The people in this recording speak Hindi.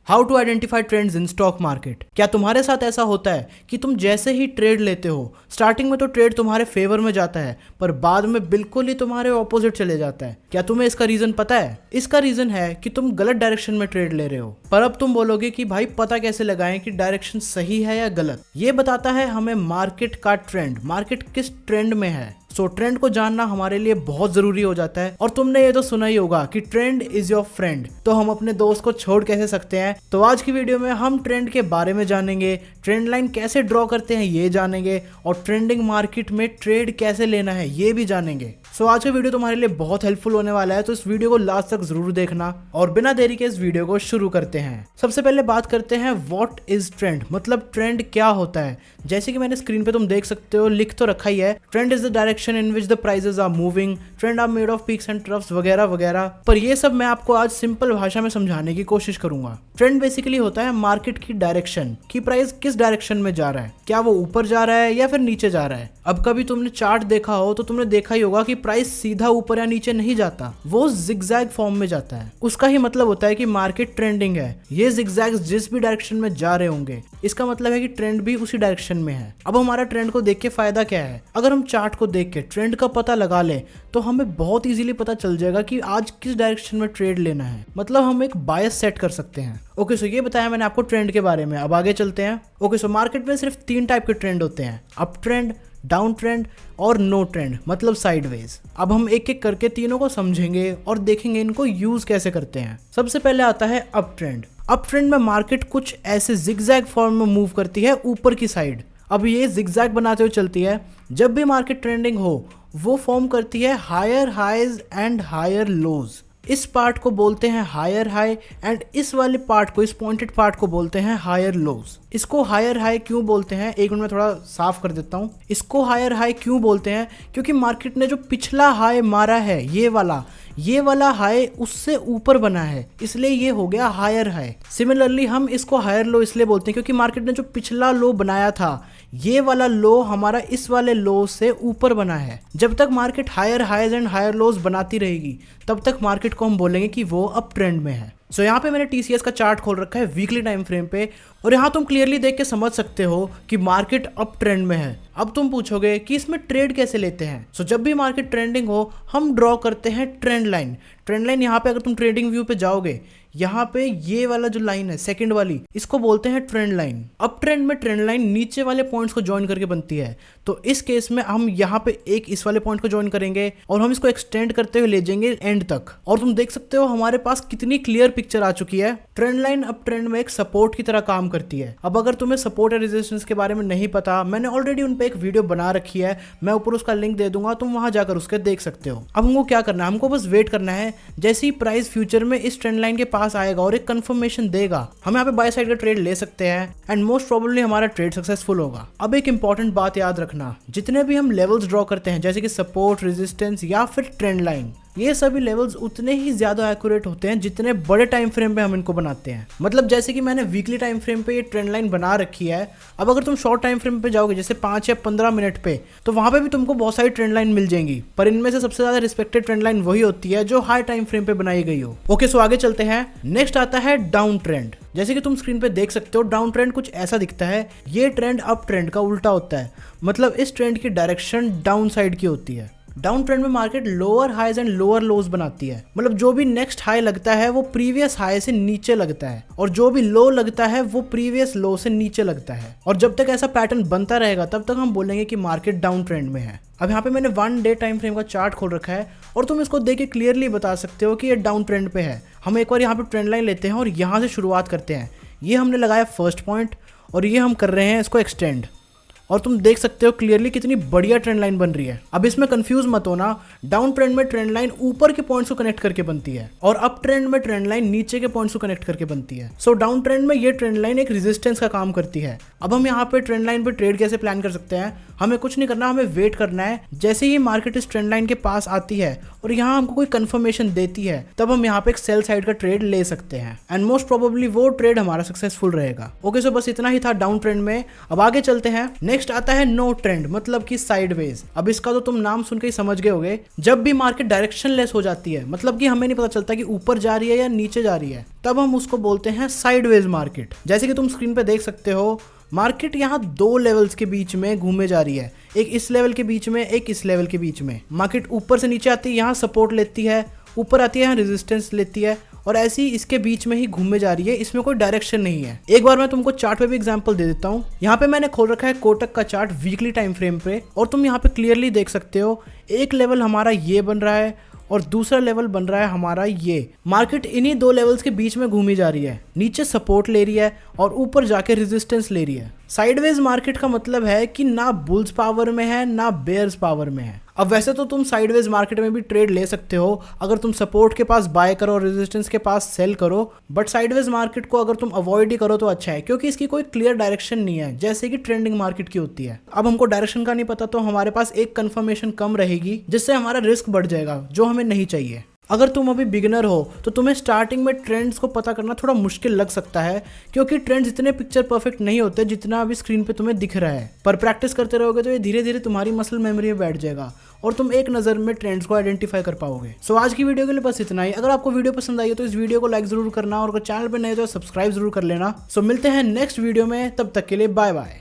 How to identify trends in stock market. क्या तुम्हारे साथ ऐसा होता है कि तुम जैसे ही ट्रेड लेते हो, स्टार्टिंग में तो ट्रेड तुम्हारे फेवर में जाता है पर बाद में बिल्कुल ही तुम्हारे ऑपोजिट चले जाता है। क्या तुम्हें इसका रीजन पता है? इसका रीजन है कि तुम गलत डायरेक्शन में ट्रेड ले रहे हो। पर अब तुम बोलोगे कि भाई पता कैसे लगाएं कि डायरेक्शन सही है या गलत। ये बताता है हमें मार्केट का ट्रेंड, मार्केट किस ट्रेंड में है। सो ट्रेंड को जानना हमारे लिए बहुत जरूरी हो जाता है। और तुमने ये तो सुना ही होगा कि ट्रेंड इज योर फ्रेंड, तो हम अपने दोस्त को छोड़ कैसे सकते हैं। तो आज की वीडियो में हम ट्रेंड के बारे में जानेंगे, ट्रेंड लाइन कैसे ड्रॉ करते हैं ये जानेंगे, और ट्रेंडिंग मार्केट में ट्रेड कैसे लेना है ये भी जानेंगे। सो आज का वीडियो तुम्हारे लिए बहुत हेल्पफुल होने वाला है, तो इस वीडियो को लास्ट तक जरूर देखना। और बिना देरी के इस वीडियो को शुरू करते हैं। सबसे पहले बात करते हैं व्हाट इज ट्रेंड, मतलब ट्रेंड क्या होता है। जैसे कि मैंने स्क्रीन पे तुम देख सकते हो, लिख तो रखा ही है, trend is the direction in which the prices are moving, trend are made of peaks and troughs वगैरह वगैरह। पर ये सब मैं आपको आज सिंपल भाषा में समझाने की कोशिश करूंगा। ट्रेंड बेसिकली होता है मार्केट की डायरेक्शन, कि प्राइस किस डायरेक्शन में जा रहा है, क्या वो ऊपर जा रहा है या फिर नीचे जा रहा है। अब कभी तुमने चार्ट देखा हो तो तुमने देखा ही होगा कि प्राइस सीधा ऊपर या नीचे नहीं जाता, वो जिगजैग फॉर्म में जाता है। उसका ही मतलब होता है कि मार्केट ट्रेंडिंग है। ये जिगजैग्स जिस भी डायरेक्शन में जा रहे होंगे, इसका मतलब है कि ट्रेंड भी उसी डायरेक्शन में है। अब हमारा ट्रेंड को देख के फायदा क्या है? अगर हम चार्ट को देख के ट्रेंड का पता लगा ले तो हमें बहुत इजीली पता चल जाएगा कि आज किस डायरेक्शन में ट्रेड लेना है। मतलब हम एक बायस सेट कर सकते हैं। ओके, सो ये बताया मैंने आपको ट्रेंड के बारे में। अब आगे चलते हैं। ओके, सो मार्केट में सिर्फ 3 टाइप के ट्रेंड होते हैं, अप ट्रेंड, डाउन ट्रेंड और नो ट्रेंड, मतलब साइडवेज। अब हम एक एक करके तीनों को समझेंगे और देखेंगे इनको यूज कैसे करते हैं। सबसे पहले आता है अप ट्रेंड। अप ट्रेंड में मार्केट कुछ ऐसे जिगजैग फॉर्म में मूव करती है ऊपर की साइड। अब ये जिगजैग बनाते हुए चलती है। जब भी मार्केट ट्रेंडिंग हो वो फॉर्म करती है higher highs and higher lows. इस पार्ट को बोलते हैं हायर हाई एंड इस वाले पार्ट को, इस पॉइंटेड पार्ट को बोलते हैं हायर लोज। इसको हायर हाई क्यों बोलते हैं, एक मिनट में थोड़ा साफ कर देता हूँ। इसको हायर हाई क्यों बोलते हैं? क्योंकि मार्केट ने जो पिछला हाई मारा है, ये वाला हाई उससे ऊपर बना है, इसलिए ये हो गया हायर हाई। सिमिलरली हम इसको हायर लो इसलिए बोलते हैं क्योंकि मार्केट ने जो पिछला लो बनाया था, ये वाला लो हमारा इस वाले लो से ऊपर बना है। जब तक market higher highs and higher lows बनाती रहेगी तब तक मार्केट को हम बोलेंगे कि वो अप ट्रेंड में है। सो यहाँ पे मैंने TCS का चार्ट खोल रखा है वीकली टाइम फ्रेम पे, और यहाँ तुम क्लियरली देख के समझ सकते हो कि मार्केट अप ट्रेंड में है। अब तुम पूछोगे कि इसमें ट्रेड कैसे लेते हैं। सो जब भी मार्केट ट्रेंडिंग हो हम ड्रॉ करते हैं ट्रेंड लाइन। ट्रेंड लाइन यहाँ पे अगर तुम ट्रेडिंग व्यू पे जाओगे, यहाँ पे ये वाला जो लाइन है सेकंड वाली, इसको बोलते हैं ट्रेंड लाइन। अप ट्रेंड में ट्रेंड लाइन नीचे वाले पॉइंट्स को ज्वाइन करके बनती है, तो इस केस में हम यहाँ पे एक इस वाले पॉइंट को ज्वाइन करेंगे और हम इसको एक्सटेंड करते हुए ले जाएंगे एंड तक। और तुम देख सकते हो हमारे पास कितनी क्लियर पिक्चर आ चुकी है। ट्रेंड लाइन अप ट्रेंड में एक सपोर्ट की तरह काम करती है। अब अगर तुम्हें सपोर्ट और रेजिस्टेंस के बारे में नहीं पता, मैंने ऑलरेडी उन पे एक वीडियो बना रखी है, मैं ऊपर उसका लिंक दे दूंगा, तुम वहां जाकर उसके देख सकते हो। अब हमको क्या करना है, हमको बस वेट करना है। जैसे ही प्राइस फ्यूचर में इस ट्रेंड लाइन के पास आएगा और एक कंफर्मेशन देगा, हम यहाँ पे बाय साइड का ट्रेड ले सकते हैं एंड मोस्ट प्रोबेबली हमारा ट्रेड सक्सेसफुल होगा। अब एक इंपॉर्टेंट बात याद रखना, जितने भी हम लेवल्स ड्रॉ करते हैं जैसे कि सपोर्ट, रेजिस्टेंस या फिर ट्रेंड लाइन, ये सभी लेवल्स उतने ही ज्यादा एक्यूरेट होते हैं जितने बड़े टाइम फ्रेम पे हम इनको बनाते हैं। मतलब जैसे कि मैंने वीकली टाइम फ्रेम पे ये ट्रेंड लाइन बना रखी है। अब अगर तुम शॉर्ट टाइम फ्रेम पे जाओगे जैसे 5 या 15 मिनट पे, तो वहां पे भी तुमको बहुत सारी ट्रेंड लाइन मिल जाएंगी, पर इनमें से सबसे ज्यादा रिस्पेक्टेड ट्रेंड लाइन वही होती है जो हाई टाइम फ्रेम पे बनाई गई हो। ओके, सो आगे चलते हैं। नेक्स्ट आता है डाउन ट्रेंड। जैसे कि तुम स्क्रीन पे देख सकते हो, डाउन ट्रेंड कुछ ऐसा दिखता है। ये ट्रेंड अप ट्रेंड का उल्टा होता है, मतलब इस ट्रेंड की डायरेक्शन डाउन साइड की होती है। डाउन ट्रेंड में market lower highs and lower lows बनाती है, मतलब जो भी नेक्स्ट हाई लगता है वो प्रीवियस हाई से नीचे लगता है, और जो भी लो लगता है वो प्रीवियस लो से नीचे लगता है। और जब तक ऐसा पैटर्न बनता रहेगा तब तक हम बोलेंगे कि मार्केट डाउन ट्रेंड में है। अब यहाँ पे मैंने 1 डे टाइम फ्रेम का चार्ट खोल रखा है और तुम इसको देख के क्लियरली बता सकते हो कि ये डाउन ट्रेंड पे है। हम एक बार यहाँ पे ट्रेंड लाइन लेते हैं और यहाँ से शुरुआत करते हैं। ये हमने लगाया फर्स्ट पॉइंट और ये हम कर रहे हैं इसको एक्सटेंड, और तुम देख सकते हो क्लियरली कितनी बढ़िया ट्रेंड लाइन बन रही है। अब इसमें कंफ्यूज मत होना, डाउन ट्रेंड में ट्रेंड लाइन ऊपर के पॉइंट्स को कनेक्ट करके बनती है और अप ट्रेंड में ट्रेंड लाइन नीचे के पॉइंट्स को कनेक्ट करके बनती है। सो डाउन ट्रेंड में ये ट्रेंड लाइन एक रेजिस्टेंस का काम करती है। अब हम यहाँ पे ट्रेंड लाइन पे ट्रेड कैसे प्लान कर सकते हैं? हमें कुछ नहीं करना, हमें वेट करना है। जैसे ही मार्केट इस ट्रेंड लाइन के पास आती है और यहाँ हमको कोई कंफर्मेशन देती है, तब हम यहाँ पे एक सेल साइड का ट्रेड ले सकते हैं एंड मोस्ट प्रोबेबली वो ट्रेड हमारा सक्सेसफुल रहेगा। ओके, सो बस इतना ही था डाउन ट्रेंड में। अब आगे चलते हैं। नेक्स्ट नेक्स्ट आता है नो ट्रेंड, मतलब कि साइडवेज। अब इसका तो तुम नाम सुन के ही समझ गए होगे, जब भी मार्केट डायरेक्शनलेस हो जाती है, मतलब कि हमें नहीं पता चलता कि ऊपर जा रही है या नीचे जा रही है, तब हम उसको बोलते हैं साइडवेज मार्केट। जैसे कि तुम स्क्रीन पे देख सकते हो, मार्केट यहाँ दो लेवल्स के बीच में घूमे जा रही है, एक इस लेवल के बीच में, एक इस लेवल के बीच में। मार्केट ऊपर से नीचे आती है, यहाँ सपोर्ट लेती है, ऊपर आती है, यहाँ रेजिस्टेंस लेती है, और ऐसी इसके बीच में ही घूमे जा रही है। इसमें कोई डायरेक्शन नहीं है। एक बार मैं तुमको चार्ट पे भी एग्जांपल दे देता हूँ। यहाँ पे मैंने खोल रखा है कोटक का चार्ट वीकली टाइम फ्रेम पे, और तुम यहाँ पे क्लियरली देख सकते हो एक लेवल हमारा ये बन रहा है और दूसरा लेवल बन रहा है हमारा ये। मार्केट इन्हीं दो लेवल्स के बीच में घूमी जा रही है, नीचे सपोर्ट ले रही है और ऊपर जाके रेजिस्टेंस ले रही है। साइडवेज मार्केट का मतलब है कि ना बुल्स पावर में है ना बेयर्स पावर में है। अब वैसे तो तुम साइडवेज मार्केट में भी ट्रेड ले सकते हो अगर तुम सपोर्ट के पास बाय करो और रेजिस्टेंस के पास सेल करो, बट साइडवेज मार्केट को अगर तुम अवॉइड ही करो तो अच्छा है, क्योंकि इसकी कोई क्लियर डायरेक्शन नहीं है जैसे कि ट्रेंडिंग मार्केट की होती है। अब हमको डायरेक्शन का नहीं पता तो हमारे पास एक कंफर्मेशन कम रहेगी, जिससे हमारा रिस्क बढ़ जाएगा, जो हमें नहीं चाहिए। अगर तुम अभी बिगिनर हो तो तुम्हें स्टार्टिंग में ट्रेंड्स को पता करना थोड़ा मुश्किल लग सकता है, क्योंकि ट्रेंड्स इतने पिक्चर परफेक्ट नहीं होते जितना अभी स्क्रीन पे तुम्हें दिख रहा है। पर प्रैक्टिस करते रहोगे तो ये धीरे धीरे तुम्हारी मसल मेमोरी में बैठ जाएगा और तुम एक नज़र में ट्रेंड्स को आइडेंटिफाई कर पाओगे। सो आज की वीडियो के लिए बस इतना ही। अगर आपको वीडियो पसंद आई हो तो इस वीडियो को लाइक जरूर करना, और अगर चैनल पर नए हो तो सब्सक्राइब जरूर कर लेना। सो मिलते हैं नेक्स्ट वीडियो में, तब तक के लिए बाय बाय।